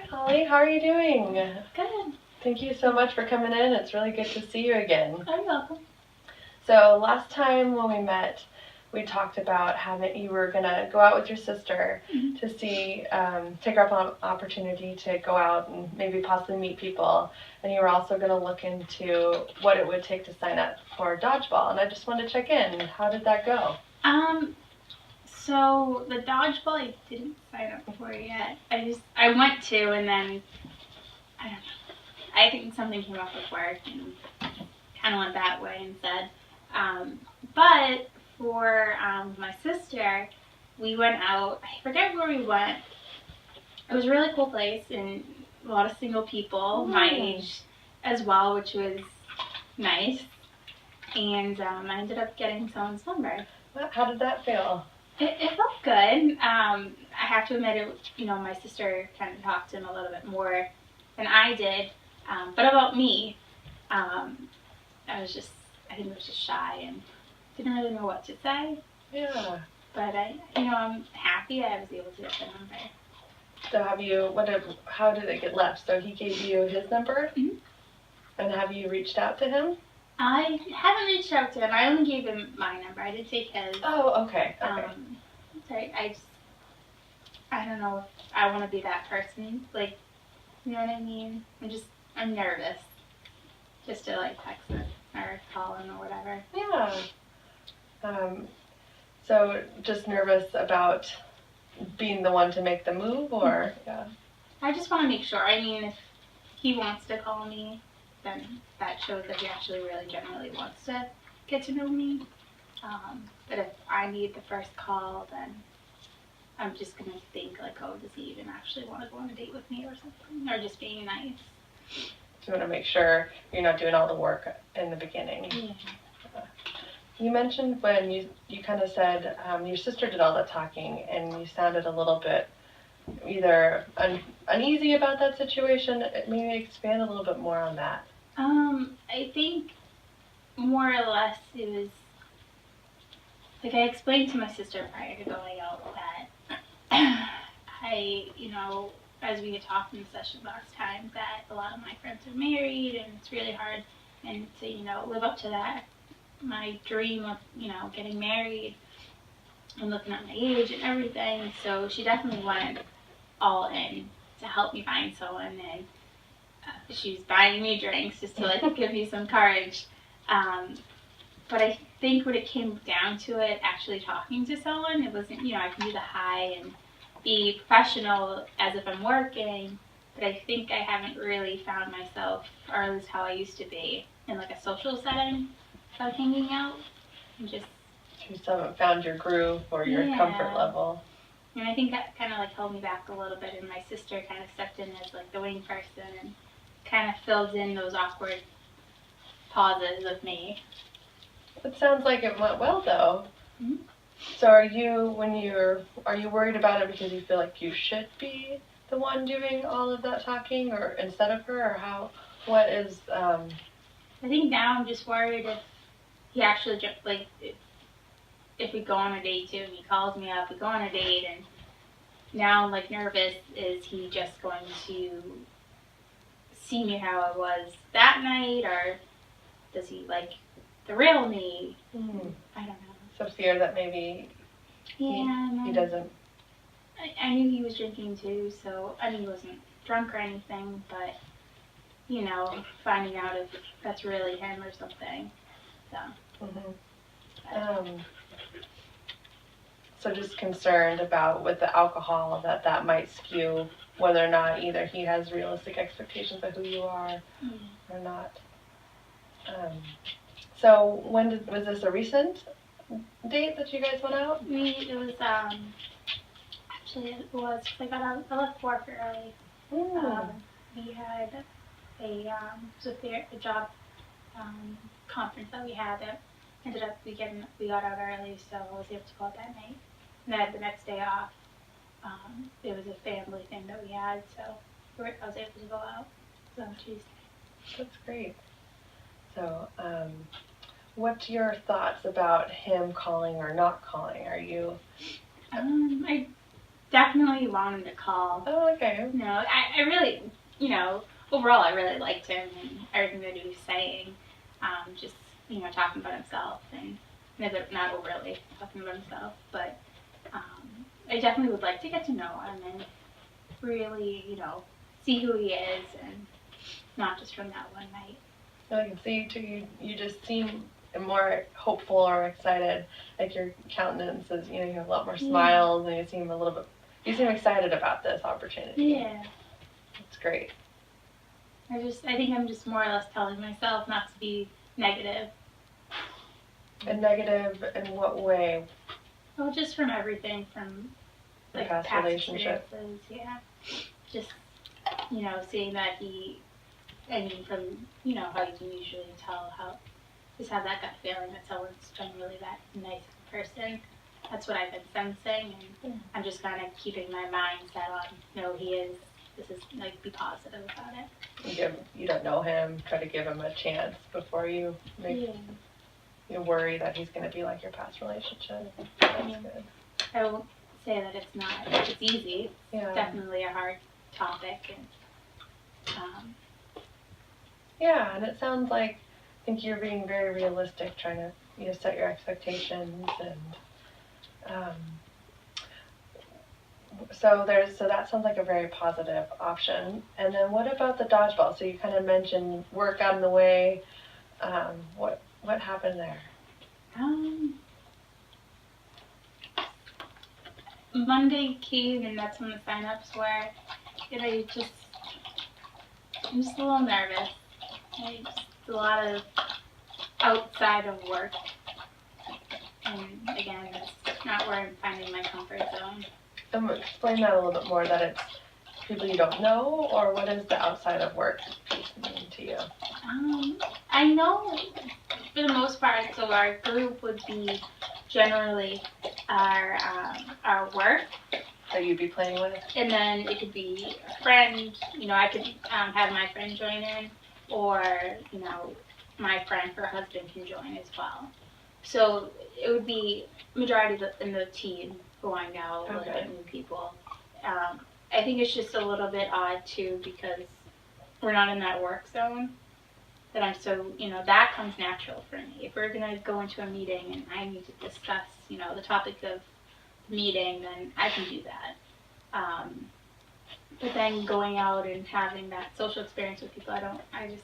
Holly, how are you doing? Good. Thank you so much for coming in. It's really good to see you again. You're welcome. So last time when we met, we talked about you were gonna go out with your sister to see, take her up on an opportunity to go out and maybe possibly meet people, and you were also gonna look into what it would take to sign up for dodgeball. And I just wanted to check in. How did that go? So the dodgeball I didn't sign up for yet. I went to, and then I don't know. I think something came up with work and kind of went that way instead. But for my sister, we went out. I forget where we went. It was a really cool place and a lot of single people my age as well, which was nice. And I ended up getting someone's number. How did that feel? It felt good. I have to admit, my sister kind of talked to him a little bit more than I did. But about me, I think I was just shy and didn't really know what to say. Yeah. But I'm happy I was able to get the number. So how did it get left? So he gave you his number? Mm-hmm. And have you reached out to him? I haven't reached out to him. I only gave him my number. I did take his. Oh, okay. Sorry, I don't know if I want to be that person. Like, you know what I mean? I'm nervous. Just to text him or call him or whatever. Yeah. So just nervous about being the one to make the move, or yeah. I just want to make sure. I mean, if he wants to call me, then that shows that he actually really genuinely wants to get to know me. But if I need the first call, then I'm just going to think oh, does he even actually want to go on a date with me or something? Or just being nice. You want to make sure you're not doing all the work in the beginning. Yeah. You mentioned when you kind of said your sister did all the talking, and you sounded a little bit either uneasy about that situation. Maybe expand a little bit more on that. I think more or less it was I explained to my sister prior to going out that as we had talked in the session last time, that a lot of my friends are married and it's really hard, and to live up to that, my dream of getting married and looking at my age and everything. So she definitely went all in to help me find someone, and she was buying me drinks just to give me some courage. But I think when it came down to it, actually talking to someone, it wasn't, I can do the hi and be professional as if I'm working, but I think I haven't really found myself, or at least how I used to be, in a social setting of hanging out. And just... You still haven't found your groove or your comfort level. And I think that kind of held me back a little bit, and my sister kind of stepped in as the wing person and kind of filled in those awkward pauses of me. It sounds like it went well, though. Mm-hmm. So are you worried about it because you feel like you should be the one doing all of that talking, or instead of her, or what is? I think now I'm just worried if he actually if we go on a date too, and he calls me up, we go on a date, and now I'm nervous. Is he just going to see me how I was that night, or does he like the real me? I don't know. So fear that maybe he doesn't. I knew he was drinking too, so I mean he wasn't drunk or anything, but finding out if that's really him or something. So. So just concerned about with the alcohol that might skew whether or not either he has realistic expectations of who you are or not. So was this a recent date that you guys went out? It was actually it was because I left work early. We had a job conference that we had that ended up we got out early, so I was able to go out that night. And I had the next day off. It was a family thing that we had, so I was able to go out on Tuesday. That's great. So, what's your thoughts about him calling or not calling? Are you? definitely want him to call. Oh, okay. No, I really, overall I really liked him and everything that he was saying. Just, talking about himself and not overly talking about himself, but I definitely would like to get to know him and really, see who he is and not just from that one night. I can see you too. You just seem more hopeful or excited. Like your countenance is, you have a lot more smiles, and you seem excited about this opportunity. Yeah. It's great. I think I'm just more or less telling myself not to be negative. And negative in what way? Well, just from everything, from The past relationship. Experiences, yeah. Just, seeing that from, how you can usually tell just have that gut feeling that someone's been really that nice person. That's what I've been sensing, and I'm just kind of keeping my mind set on, no, he is, this is, be positive about it. You don't know him, try to give him a chance before you you worry that he's going to be like your past relationship. That's good. I won't say that it's easy. Yeah. It's definitely a hard topic, and yeah, and it sounds like I think you're being very realistic, trying to set your expectations, and so that sounds like a very positive option. And then what about the dodgeball? So you kind of mentioned work got in the way. What happened there? Monday came, and that's when the sign-ups were. And I'm just a little nervous. Just a lot of outside of work. And again, that's not where I'm finding my comfort zone. Explain that a little bit more, that it's people you don't know, or what does the outside of work piece mean to you? I know for the most part, so our group would be generally our work. That you'd be playing with? And then it could be a friend, I could have my friend join in, or, my friend, her husband can join as well. So it would be majority in the team going out, looking at new people. I think it's just a little bit odd too, because we're not in that work zone. That I'm so, that comes natural for me. If we're gonna go into a meeting and I need to discuss, the topic of the meeting, then I can do that. But then going out and having that social experience with people, I don't know.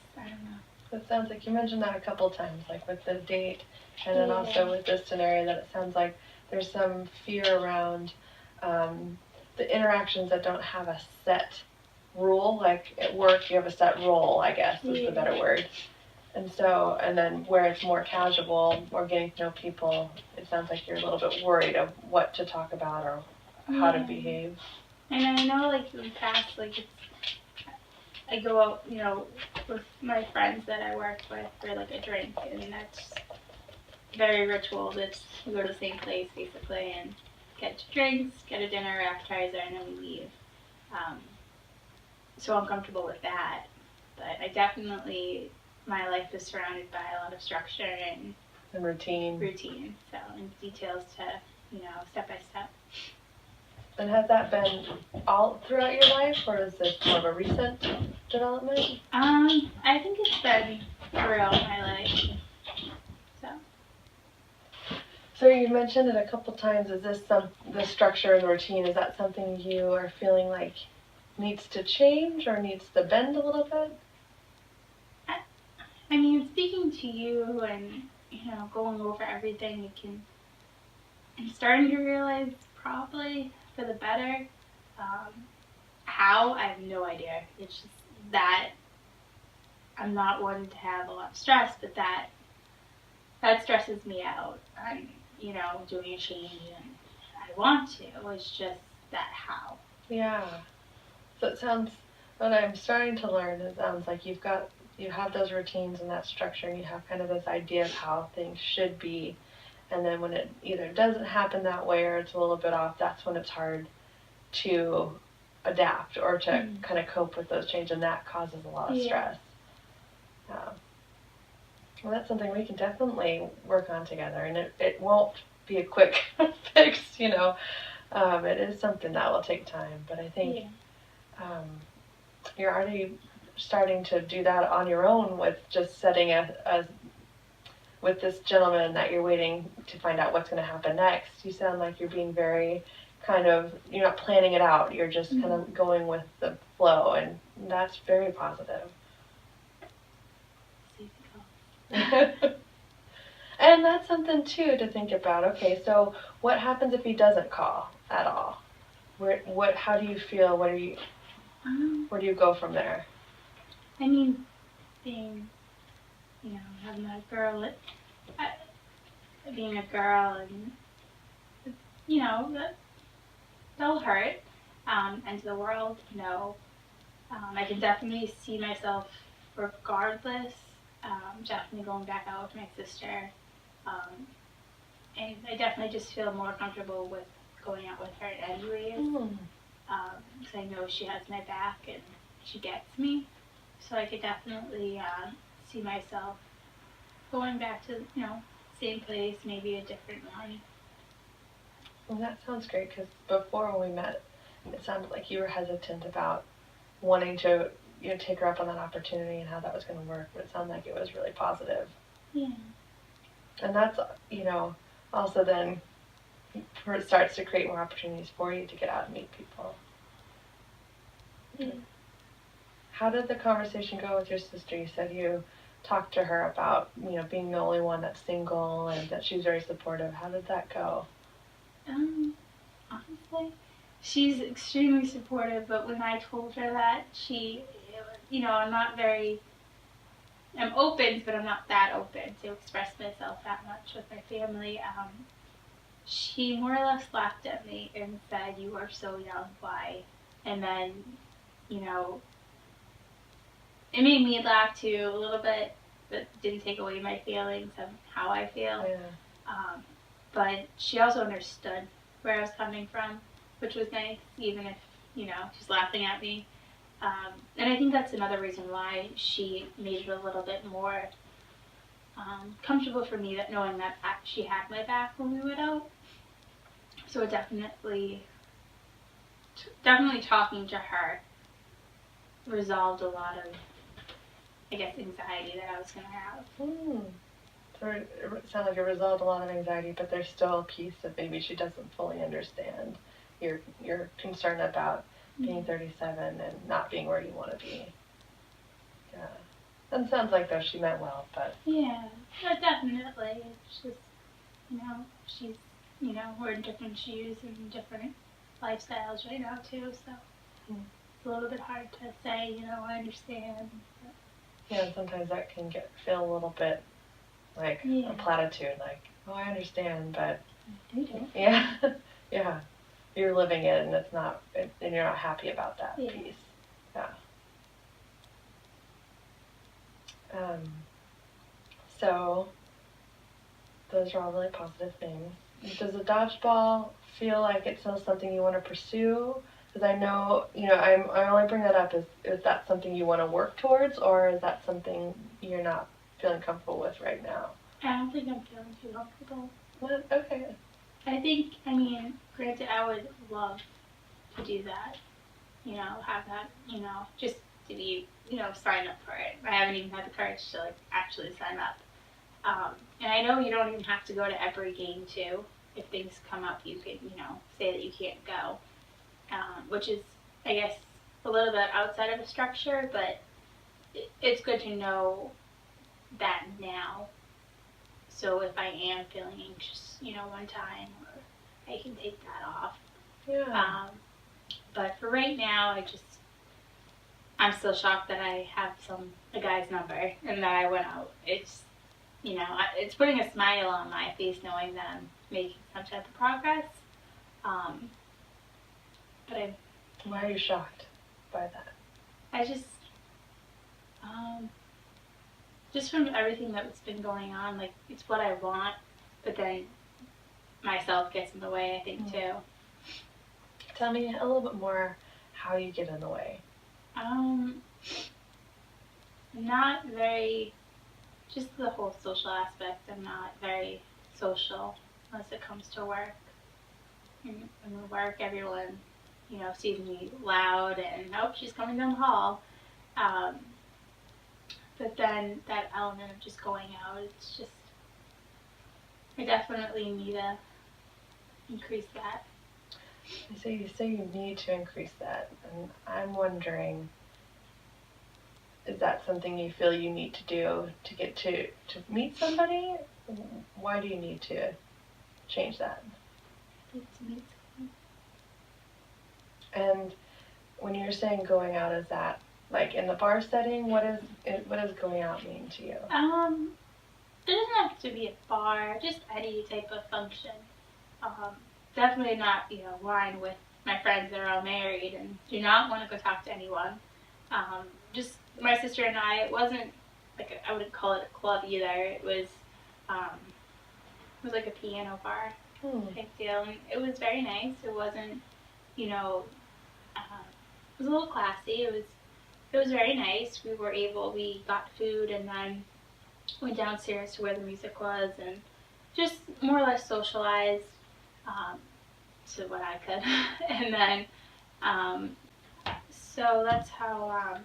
It sounds like you mentioned that a couple times, like with the date, and then also with this scenario, that it sounds like there's some fear around the interactions that don't have a set rule. Like at work, you have a set role, I guess is the better word. And then where it's more casual, or getting to know people, it sounds like you're a little bit worried of what to talk about or how to behave. And I know, in the past, I go out, with my friends that I work with for, a drink, and that's very ritual. We go to the same place, basically, and get drinks, get a dinner, appetizer, and then we leave. So I'm comfortable with that. But I definitely, my life is surrounded by a lot of structure and routine. So, and details to, step by step. And has that been all throughout your life, or is this more of a recent development? I think it's been throughout my life. So you mentioned it a couple times. Is this the structure and the routine? Is that something you are feeling like needs to change or needs to bend a little bit? I mean, speaking to you and going over everything, I'm starting to realize probably for the better. How, I have no idea. It's just that I'm not one to have a lot of stress, but that stresses me out. I'm, doing a change, and I want to. It's just that how. Yeah. So it sounds, what I'm starting to learn, it sounds like you have those routines and that structure, and you have kind of this idea of how things should be. And then when it either doesn't happen that way or it's a little bit off, that's when it's hard to adapt or to kind of cope with those changes, and that causes a lot of stress. Well, that's something we can definitely work on together, and it won't be a quick fix, It is something that will take time, but I think you're already starting to do that on your own with just setting a with this gentleman that you're waiting to find out what's going to happen next. You sound like you're being very you're not planning it out. You're just kind of going with the flow, and that's very positive. And that's something too to think about. Okay, so what happens if he doesn't call at all? How do you feel? Where do you go from there? I mean, being, having a girl, being a girl, and that'll hurt. And to the world, no. I can definitely see myself, regardless, definitely going back out with my sister. And I definitely just feel more comfortable with going out with her anyways. Because I know she has my back and she gets me. So I could definitely see myself going back to, same place, maybe a different one. Well, that sounds great, because before when we met, it sounded like you were hesitant about wanting to take her up on that opportunity and how that was going to work, but it sounded like it was really positive. Yeah. And that's, also then it starts to create more opportunities for you to get out and meet people. Yeah. How did the conversation go with your sister? You said you talked to her about, being the only one that's single and that she's very supportive. How did that go? Honestly, she's extremely supportive, but when I told her that, I'm open, but I'm not that open to express myself that much with my family. She more or less laughed at me and said, "You are so young, why?" And then, it made me laugh too a little bit, but didn't take away my feelings of how I feel. Yeah. But she also understood where I was coming from, which was nice, even if, she's laughing at me. And I think that's another reason why she made it a little bit more comfortable for me, that knowing that she had my back when we went out. So it definitely talking to her resolved a lot of, I guess, anxiety that I was going to have. So it sounds like it resolved a lot of anxiety, but there's still a piece that maybe she doesn't fully understand. Your concern about being 37 and not being where you want to be. Yeah. And it sounds like, though, she meant well, but... Yeah, definitely. It's just, she's, we're in different shoes and different lifestyles right now, too, so it's a little bit hard to say, I understand. But. Yeah, and sometimes that can feel a little bit like a platitude, like, oh, I understand, but... Yeah, yeah. You're living it, and it's not, and you're not happy about that piece. Yeah. So, those are all really positive things. Does the dodgeball feel like it's still something you want to pursue? Because I know, I only bring that up, is that something you want to work towards, or is that something you're not feeling comfortable with right now? I don't think I'm feeling too comfortable. What? Okay. Granted, I would love to do that, have that, just to be, sign up for it. I haven't even had the courage to, actually sign up. And I know you don't even have to go to every game, too. If things come up, you can, say that you can't go. Which is, I guess, a little bit outside of the structure, but it's good to know that now. So if I am feeling anxious, one time, or I can take that off. Yeah. But for right now, I'm still shocked that I have a guy's number and that I went out. It's, it's putting a smile on my face knowing that I'm making some type of progress. But why are you shocked by that? I just from everything that's been going on, it's what I want, but then myself gets in the way, I think, too. Tell me a little bit more how you get in the way. Not very, just the whole social aspect. I'm not very social unless it comes to work. in work, everyone, you know, sees me loud and, oh, she's coming down the hall. Um, but then that element of just going out, it's just, I definitely need to increase that. So you say you need to increase that, and I'm wondering, is that something you feel you need to do to get to meet somebody? Why do you need to change that? And when you're saying going out, is that like in the bar setting? What does going out mean to you? It doesn't have to be a bar, just any type of function. Definitely not, you know, wine with my friends that are all married and do not want to go talk to anyone. Just my sister and I. It wasn't like I wouldn't call it a club either. It was like a piano bar type deal, and it was very nice. It wasn't, you know, it was a little classy. It was very nice. We got food and then went downstairs to where the music was and just more or less socialized to what I could. And then, so that's how,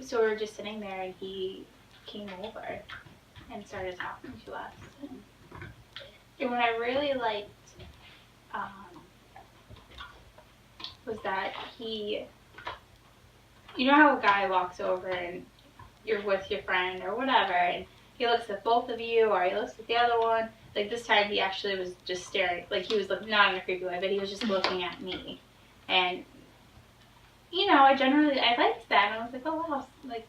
so we were just sitting there and he came over and started talking to us. And what I really liked was that he, you know how a guy walks over and you're with your friend or whatever, and he looks at both of you or he looks at the other one. Like this time he actually was just staring, like he was looking, not in a creepy way, but he was just looking at me. And, you know, I liked that, and I was like, oh wow, like,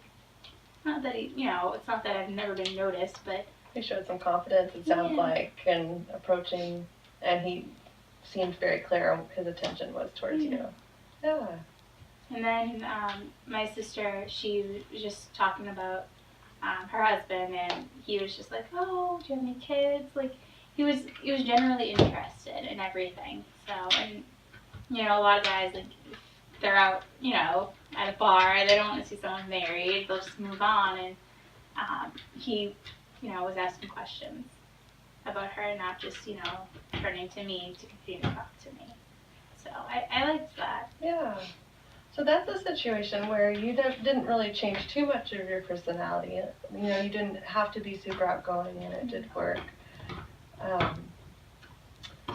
not that he, you know, it's not that I've never been noticed, but. He showed some confidence, it sounds like, in approaching, and he seemed very clear his attention was towards you. Yeah. And then my sister, she was just talking about her husband, and he was just like, oh, do you have any kids? Like, he was generally interested in everything. So, and, you know, a lot of guys, like, they're out, you know, at a bar, they don't want to see someone married, they'll just move on, and he, you know, was asking questions about her, not just, you know, turning to me to continue to talk to me. So I liked that. Yeah. So that's a situation where you didn't really change too much of your personality. You know, you didn't have to be super outgoing, and it did work.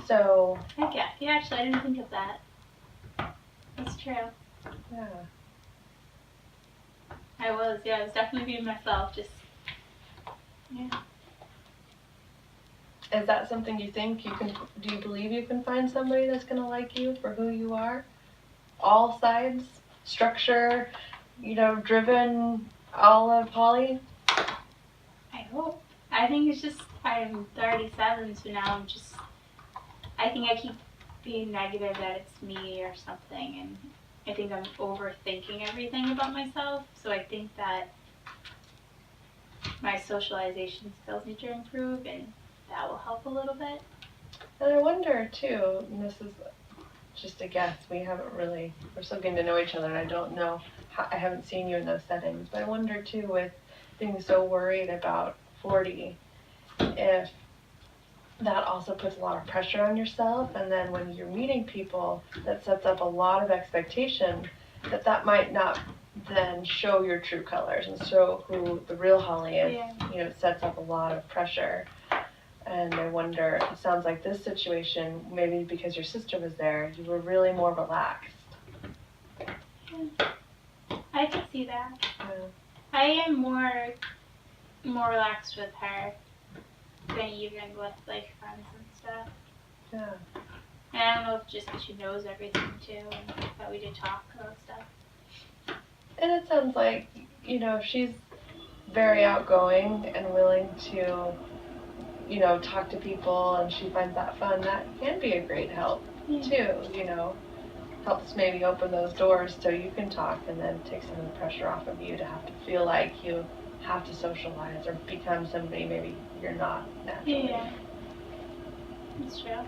So. Heck yeah. Yeah, actually, I didn't think of that. That's true. Yeah. I was definitely being myself, just, yeah. Is that something you think you can, do you believe you can find somebody that's going to like you for who you are? All sides, structure, you know, driven, all of Polly? I hope. I think it's just, I'm 37, so now I think I keep being negative that it's me or something, and I think I'm overthinking everything about myself, so I think that my socialization skills need to improve, and that will help a little bit. And I wonder, too, and this is just a guess, we're still getting to know each other, and I don't know, I haven't seen you in those settings, but I wonder, too, with being so worried about 40, if that also puts a lot of pressure on yourself, and then when you're meeting people, that sets up a lot of expectation that might not then show your true colors and show who the real Holly is. Yeah. You know, it sets up a lot of pressure. And I wonder, it sounds like this situation, maybe because your sister was there, you were really more relaxed. Yeah. I can see that. Yeah. I am more relaxed with her than even with, like, friends and stuff. Yeah. And I don't know if just because she knows everything, too, and that we did talk about stuff. And it sounds like, you know, she's very outgoing and willing to, you know, talk to people, and she finds that fun. That can be a great help, too, you know. Helps maybe open those doors so you can talk, and then take some of the pressure off of you to have to feel like you have to socialize or become somebody maybe you're not naturally. Yeah. That's true.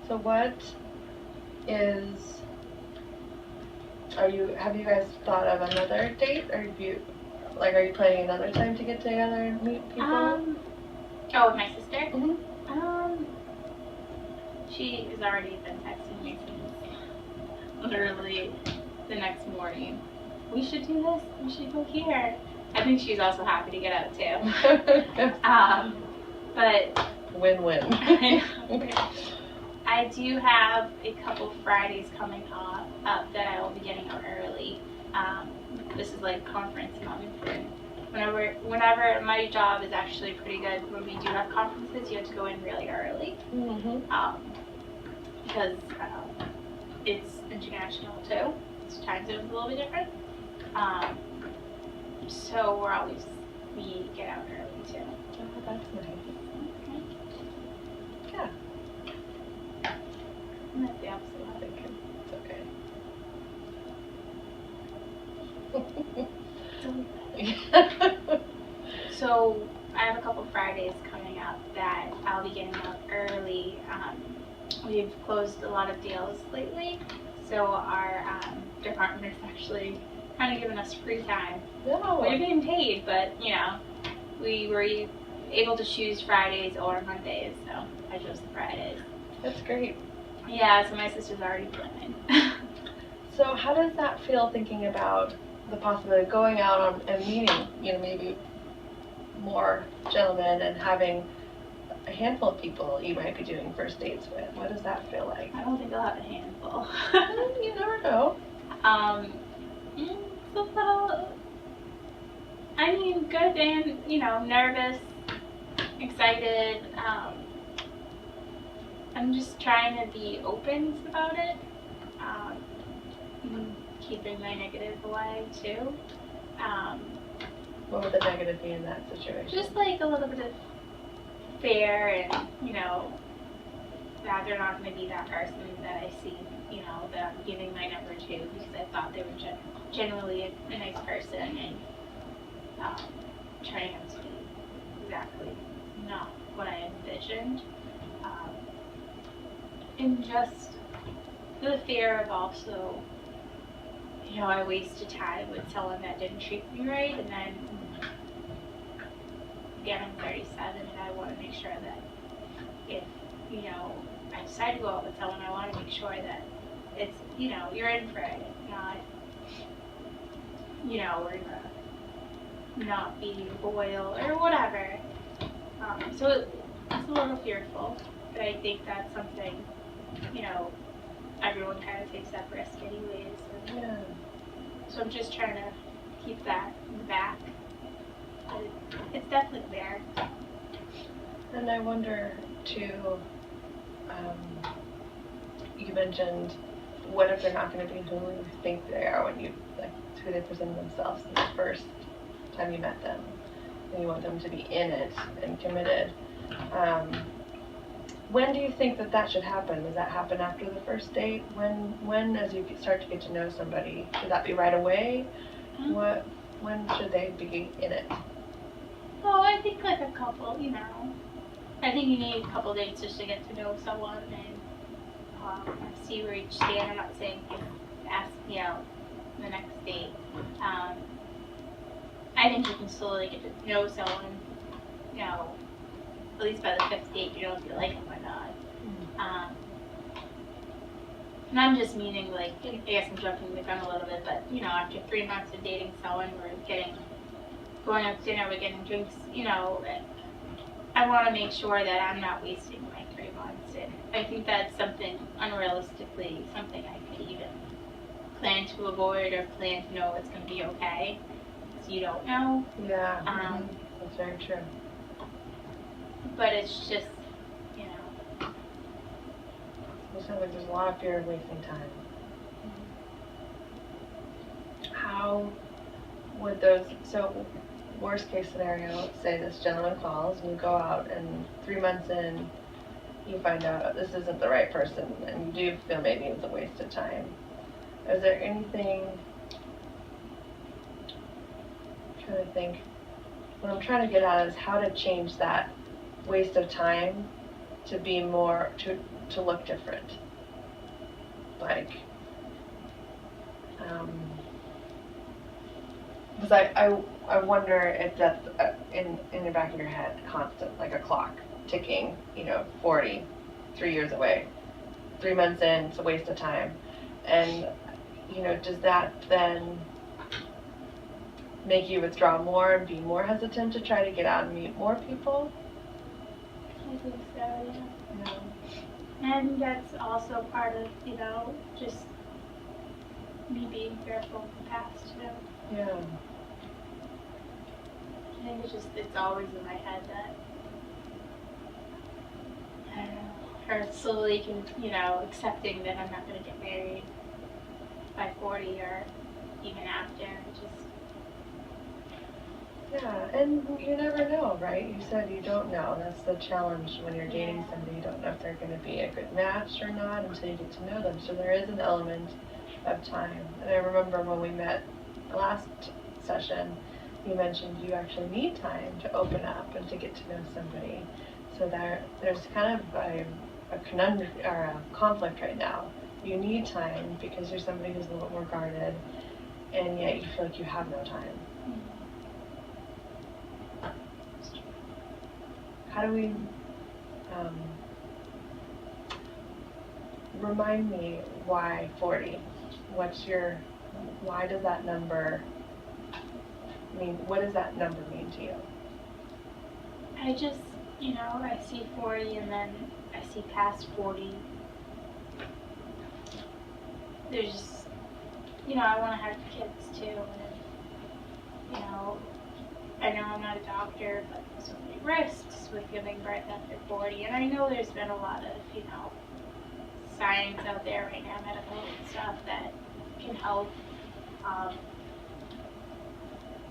So what have you guys thought of another date, or are you planning another time to get together and meet people? Oh, with my sister? Mm-hmm. She has already been texting me since literally the next morning. We should do this. We should go here. I think she's also happy to get out too. But Win-win. I do have a couple Fridays coming up that I will be getting out early. This is like conference month. Whenever my job is actually pretty good, when we do have conferences, you have to go in really early. Mm-hmm. Because it's international too. So time zone is a little bit different. So we get out early too. Oh, that's nice. Yeah. And that's the opposite of it. It's okay. So I have a couple Fridays coming up that I'll be getting out early. We've closed a lot of deals lately, so our department is actually kind of giving us free time. No. We're being paid, but we were able to choose Fridays or Mondays, so I chose the Fridays. That's great. Yeah, so my sister's already planning. So how does that feel, thinking about the possibility of going out on and meeting, maybe more gentlemen and having a handful of people you might be doing first dates with? What does that feel like? I don't think I'll have a handful. You never know. It's a little, good and, nervous, excited. I'm just trying to be open about it. Keeping my negative away too. What would the negative be in that situation? Just like a little bit of fear and, that they're not going to be that person that I see, that I'm giving my number to, because I thought they were generally a nice person, and turning out to be exactly not what I envisioned. And just the fear of also, I wasted time with someone that didn't treat me right, and then again, I'm 37, and I want to make sure that if, I decide to go out with someone, I want to make sure that it's, you're in for it, not, we're gonna not be loyal or whatever. So it's a little fearful, but I think that's something, everyone kind of takes that risk anyways. Yeah. So I'm just trying to keep that in the back. But it's definitely there. And I wonder too, you mentioned, what if they're not going to be who you think they are when you, who they present themselves in the first time you met them, and you want them to be in it and committed. When do you think that should happen? Does that happen after the first date? When as you start to get to know somebody, should that be right away? Mm-hmm. When should they be in it? Well, I think like a couple, I think you need a couple dates just to get to know someone and see where each stand. I'm not saying ask me out the next date. I think you can slowly get to know someone, at least by the fifth date, you know if you like them or not. And I'm just meaning, I guess I'm jumping the gun a little bit, but, after 3 months of dating someone, going out to dinner, we're getting drinks, I want to make sure that I'm not wasting my 3 months. And I think that's something, unrealistically, something I could even plan to avoid or plan to know it's going to be okay. So you don't know. Yeah, that's very true. But it's just, It sounds like there's a lot of fear of wasting time. How would so worst case scenario, let's say this gentleman calls and you go out and 3 months in, you find out this isn't the right person and you do feel maybe it's a waste of time. Is there anything, I'm trying to think, what I'm trying to get at is how to change that waste of time to be more, to look different. Because I wonder if that's in the back of your head, constant, like a clock ticking, 40, 3 years away, 3 months in, it's a waste of time. And, does that then make you withdraw more and be more hesitant to try to get out and meet more people? I think so, yeah. Yeah. And that's also part of, just me being fearful of the past, too. Yeah. I think it's always in my head that, I don't know, or slowly, accepting that I'm not going to get married by 40 or even after, Yeah, and you never know, right? You said you don't know. That's the challenge when you're dating somebody. You don't know if they're going to be a good match or not until you get to know them. So there is an element of time. And I remember when we met last session, you mentioned you actually need time to open up and to get to know somebody. So there's kind of a conundrum or a conflict right now. You need time because you're somebody who's a little more guarded, and yet you feel like you have no time. How do we remind me why 40? Why does that number mean, what does that number mean to you? I just, I see 40 and then I see past 40. There's just, I want to have kids too. And, I know I'm not a doctor, but there's so many risks with giving birth after 40. And I know there's been a lot of, science out there right now, medical stuff that can help.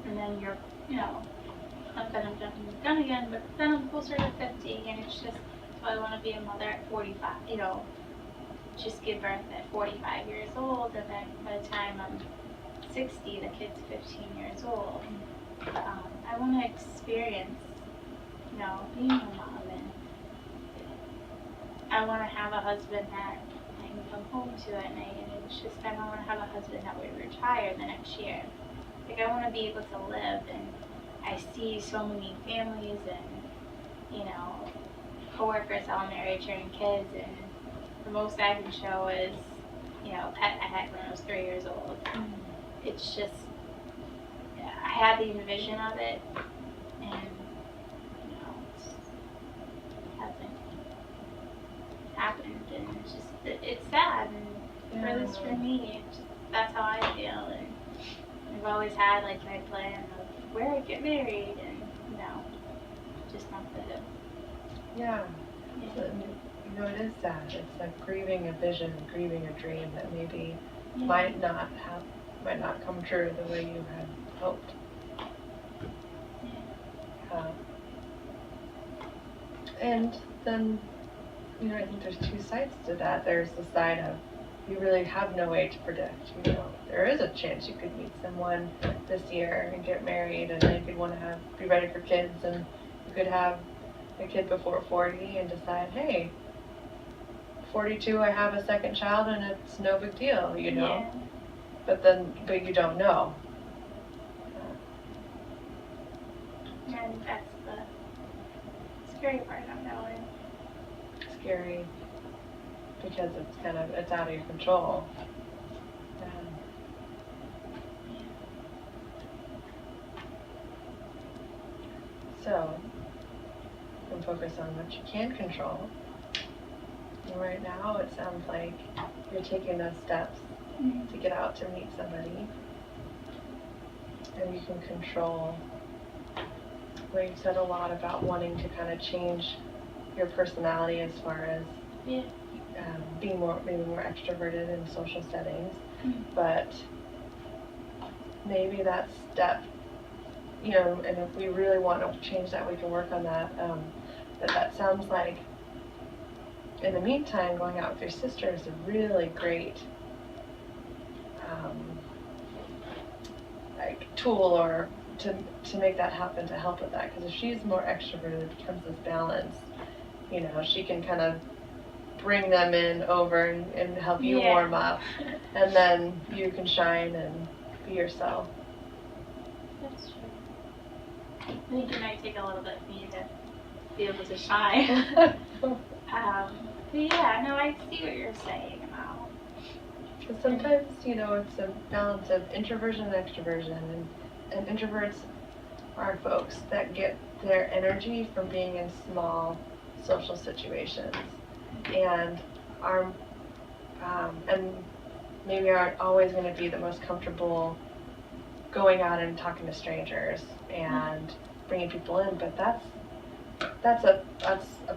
And then you're, not that I'm jumping the gun again, but then I'm closer to 50, and it's just, so I want to be a mother at 45, just give birth at 45 years old, and then by the time I'm 60, the kid's 15 years old. I want to experience, being a mom, and I want to have a husband that I can come home to at night, and it's just, I don't want to have a husband that would retire the next year. Like, I want to be able to live, and I see so many families and, coworkers all married, sharing kids, and the most I can show is, pet I had when I was 3 years old. It's just, I had the vision of it, and, it hasn't happened, and it's just, it's sad, and at least for me, that's how I feel, and I've always had, like, my plan of where I'd get married, and, just not the... Yeah. So, it is sad. It's like grieving a vision, grieving a dream that maybe might not come true the way you had hoped. And then, I think there's two sides to that. There's the side of you really have no way to predict. There is a chance you could meet someone this year and get married, and you could want to be ready for kids, and you could have a kid before 40 and decide, hey, 42, I have a second child, and it's no big deal, Yeah. But you don't know. And that's the scary part of knowing. Scary because it's out of your control. So, you can focus on what you can control. And right now, it sounds like you're taking those steps to get out to meet somebody. And you can control, where you said a lot about wanting to kind of change your personality as far as being maybe more extroverted in social settings. But maybe that step, and if we really want to change that, we can work on that. But that sounds like, in the meantime, going out with your sister is a really great tool or to make that happen, to help with that. Because if she's more extroverted, it becomes this balance. She can kind of bring them over and help you warm up, and then you can shine and be yourself. That's true. I think it might take a little bit for me to be able to shine. But yeah, no, I see what you're saying about. Because sometimes, it's a balance of introversion and extroversion, and introverts are folks that get their energy from being in small social situations, and are and maybe aren't always going to be the most comfortable going out and talking to strangers and bringing people in, but that's a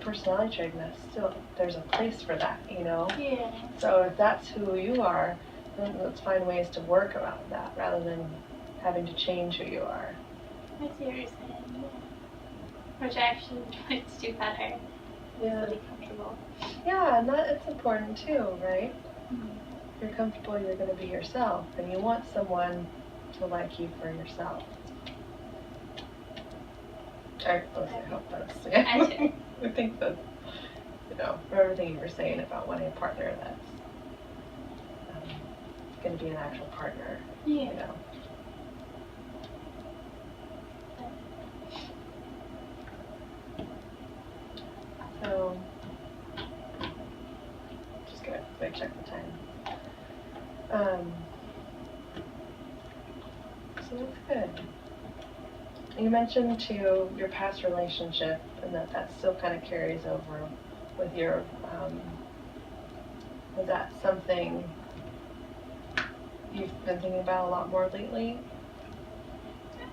personality trait, and that's still, there's a place for that, Yeah. So if that's who you are, then let's find ways to work around that rather than having to change who you are. I see what you're saying. Yeah. Which actually makes you better. Yeah. Be comfortable. Yeah, and it's important too, right? Mm-hmm. If you're comfortable, you're going to be yourself, and you want someone to like you for yourself. I hope that's. I think that, for everything you were saying about wanting a partner that's going to be an actual partner. Yeah. So, just gonna quick check the time. So that's good. You mentioned too your past relationship, and that still kind of carries over with your. Was that something you've been thinking about a lot more lately?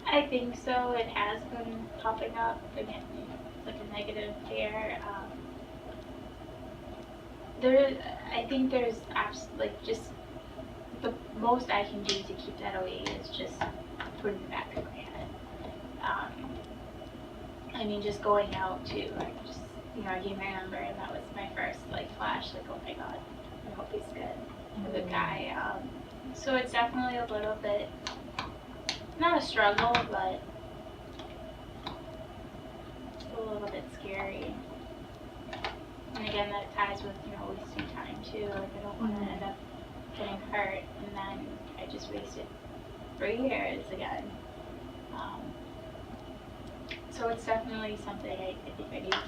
I think so. It has been popping up again, like a negative fear. I think there's just the most I can do to keep that away is just put it in the back of my head. I mean, just going out to, I gave my number, and that was my first flash. Oh my God, I hope he's good, a good guy. So it's definitely a little bit, not a struggle, but it's a little bit scary. And again, that ties with, wasting time too. I don't want to end up getting hurt, and then I just wasted 3 years again. So it's definitely something I think I need to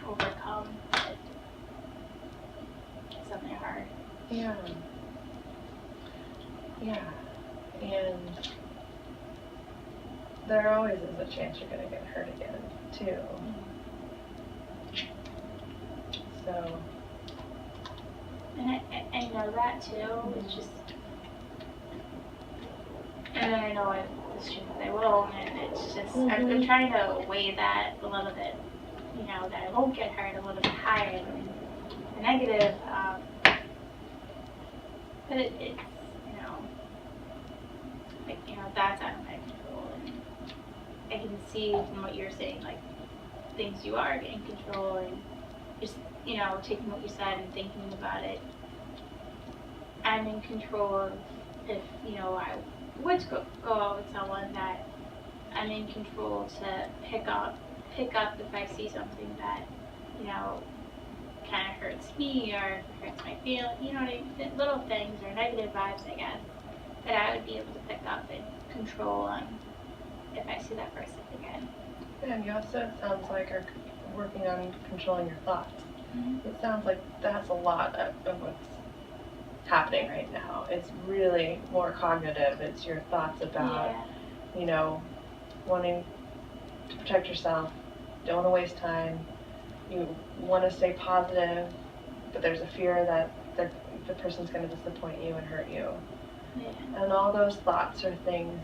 overcome, but it's something hard. Yeah. Yeah. And there always is a chance you're going to get hurt again, too. So. And I know that too. It's just, and then I know it's true that I won't, and it's just, I've been trying to weigh that a little bit, that I won't get hurt a little bit higher than the negative. But it's, that's out of my control. And I can see from what you're saying, things you are getting control, and just, taking what you said and thinking about it. I'm in control of if, I would go out with someone, that I'm in control to pick up if I see something that, kind of hurts me or hurts my feelings, little things or negative vibes, I guess, that I would be able to pick up and control on if I see that person again. Yeah, and you also, it sounds like, are working on controlling your thoughts. Mm-hmm. It sounds like that's a lot of what's happening right now. It's really more cognitive. It's your thoughts about, wanting to protect yourself, don't want to waste time, you want to stay positive, but there's a fear that the person's going to disappoint you and hurt you. Yeah. And all those thoughts are things,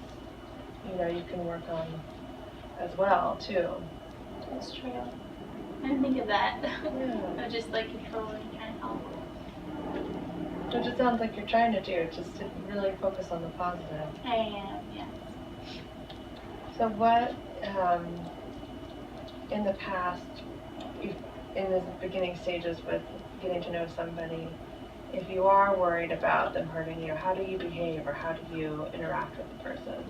you can work on as well, too. That's true. I didn't think of that. Yeah. Of just controlling kind of help. Which it sounds like you're trying to do, just to really focus on the positive. I am, yes. So what, in the past, in the beginning stages with getting to know somebody, if you are worried about them hurting you, how do you behave, or how do you interact with the person?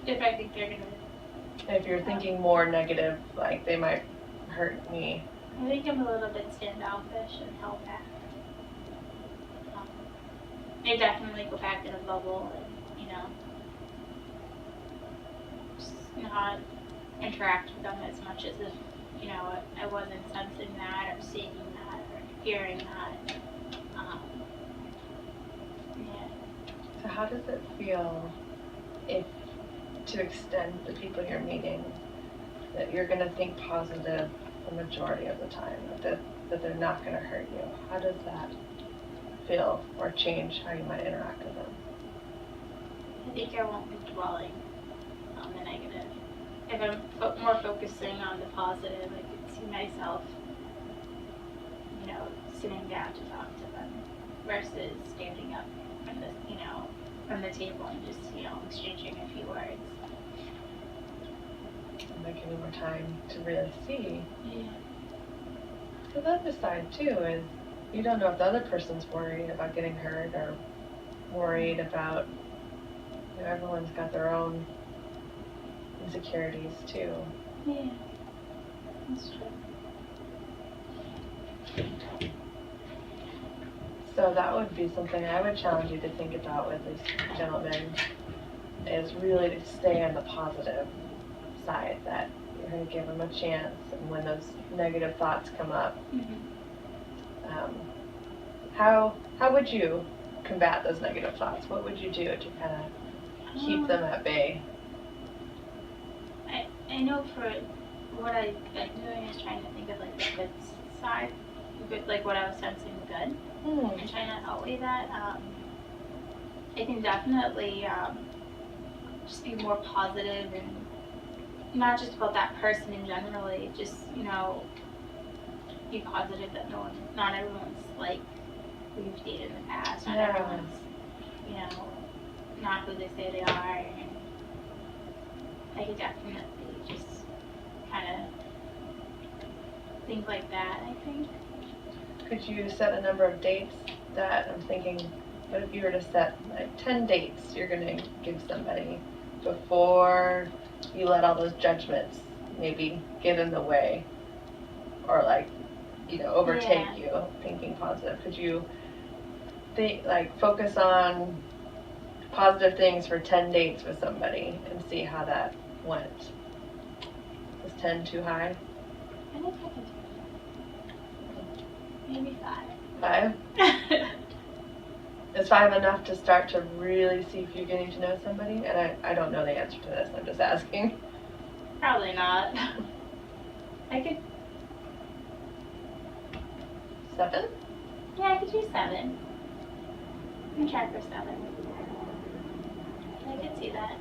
If I think they're going to... If you're thinking more negative, they might hurt me. I think I'm a little bit standoffish and held back. I definitely go back in a bubble and, just not interact with them as much as if, you know, I wasn't sensing that or seeing that or hearing that. Yeah. So how does it feel if to extend the people you're meeting that you're going to think positive the majority of the time, that they're not going to hurt you? How does that feel or change how you might interact with them? I think I won't be dwelling on the negative. If I'm more focusing on the positive, I could see myself, you know, sitting down to talk to them versus standing up from the, you know, from the table and just, you know, exchanging a few words. And that give you more time to really see. Yeah. So the other side too is you don't know if the other person's worried about getting hurt or worried about, you know, everyone's got their own insecurities too. Yeah. That's true. So that would be something I would challenge you to think about with these gentlemen, is really to stay on the positive side, that you're going to give them a chance, and when those negative thoughts come up, how would you combat those negative thoughts? What would you do to kind of keep them at bay? I know for what I've been doing is trying to think of like the good side, like what I was sensing good, and trying to outweigh that. I can definitely just be more positive, and not just about that person in generally, just, you know, be positive that not everyone's like who you've dated in the past, not everyone's, you know, not who they say they are, and I could definitely just kind of think like that, I think. Could you set a number of dates that I'm thinking, what if you were to set like 10 dates you're going to give somebody before you let all those judgments maybe get in the way or like, you know, overtake you thinking positive? Could you think, like, focus on positive things for 10 dates with somebody and see how that went? Is 10 too high? I think I can do maybe 5? Is 5 enough to start to really see if you're getting to know somebody? And I don't know the answer to this, I'm just asking. Probably not. I could. 7? Yeah, I could do 7. I can try for 7. I could see that.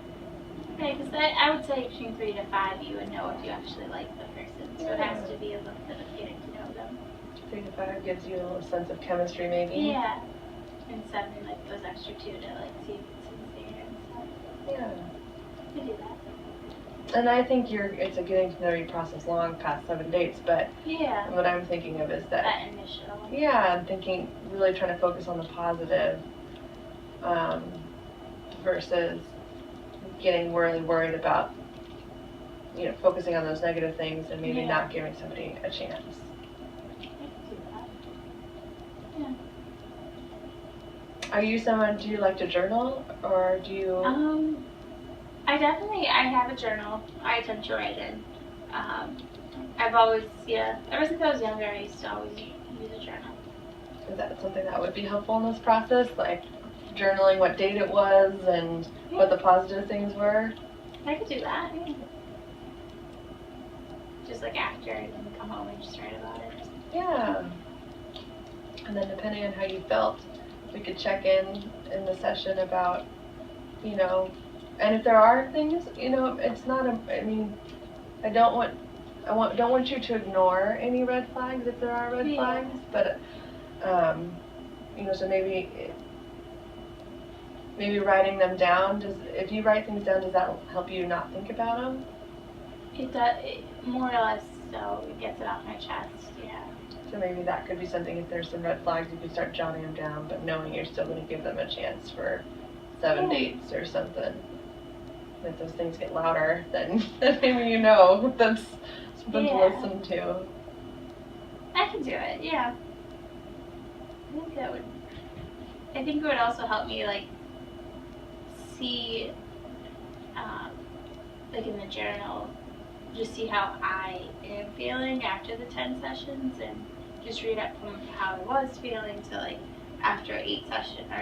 Yeah, because I would say between 3 to 5 you would know if you actually like the person. So it has to be a little bit of getting to know them. 3 to 5 gives you a little sense of chemistry maybe? Yeah. And 7, like those extra 2 to like see if it's sincere and stuff. Yeah. You could do that. And I think it's a getting to know you process long past 7 dates, but what I'm thinking of is that initial. Yeah, I'm thinking really trying to focus on the positive versus getting really worried about, you know, focusing on those negative things and maybe not giving somebody a chance. I could do that. Yeah. Are you someone, do you like to journal, or do you? I have a journal I attempt to write in. I've always, ever since I was younger, I used to always use a journal. Is that something that would be helpful in this process? Like journaling what date it was and what the positive things were? I could do that, yeah. Just like after, and then come home and just write about it. Yeah. And then depending on how you felt, we could check in the session about, you know, and if there are things, you know, it's not I mean, I don't want you to ignore any red flags if there are red flags, but you know, so maybe writing them down, if you write things down, does that help you not think about them? It does, more or less, so it gets it off my chest, yeah. So maybe that could be something, if there's some red flags, you could start jotting them down, but knowing you're still going to give them a chance for 7 dates or something. If those things get louder, then maybe you know that's something to listen to. I can do it, yeah. I think it would also help me, like, see like in the journal, just see how I am feeling after the 10 sessions and just read up from how I was feeling to like after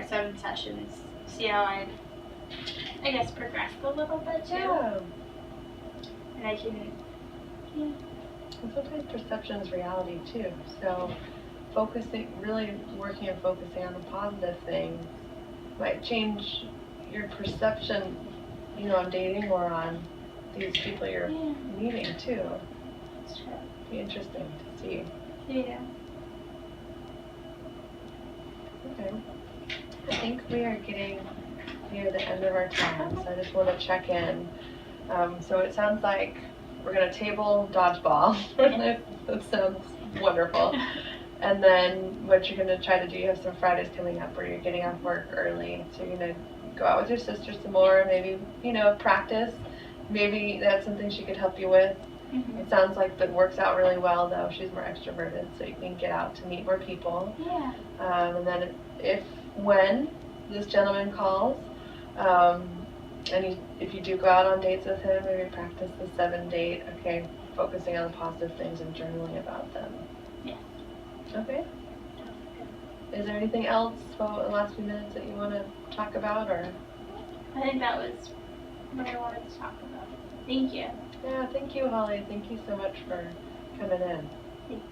7 sessions, see how I guess progressed a little bit too. Yeah. And I can, yeah. And sometimes perception is reality too. So really working and focusing on the positive things might change your perception, on dating or on these people you're meeting too. That's true. Be interesting to see. Yeah. Okay. I think we are getting near the end of our time, so I just want to check in. So it sounds like we're going to table dodgeball. That sounds wonderful. And then what you're going to try to do, you have some Fridays coming up where you're getting off work early, so you're going to go out with your sister some more, maybe, practice. Maybe that's something she could help you with. Mm-hmm. It sounds like that works out really well, though. She's more extroverted, so you can get out to meet more people. Yeah. And then when this gentleman calls, and if you do go out on dates with him, maybe practice the 7 date, okay, focusing on the positive things and journaling about them. Yeah. Okay. Is there anything else in the last few minutes that you want to talk about, or? I think that was what I wanted to talk about. Thank you. Yeah, thank you, Holly. Thank you so much for coming in. Thanks.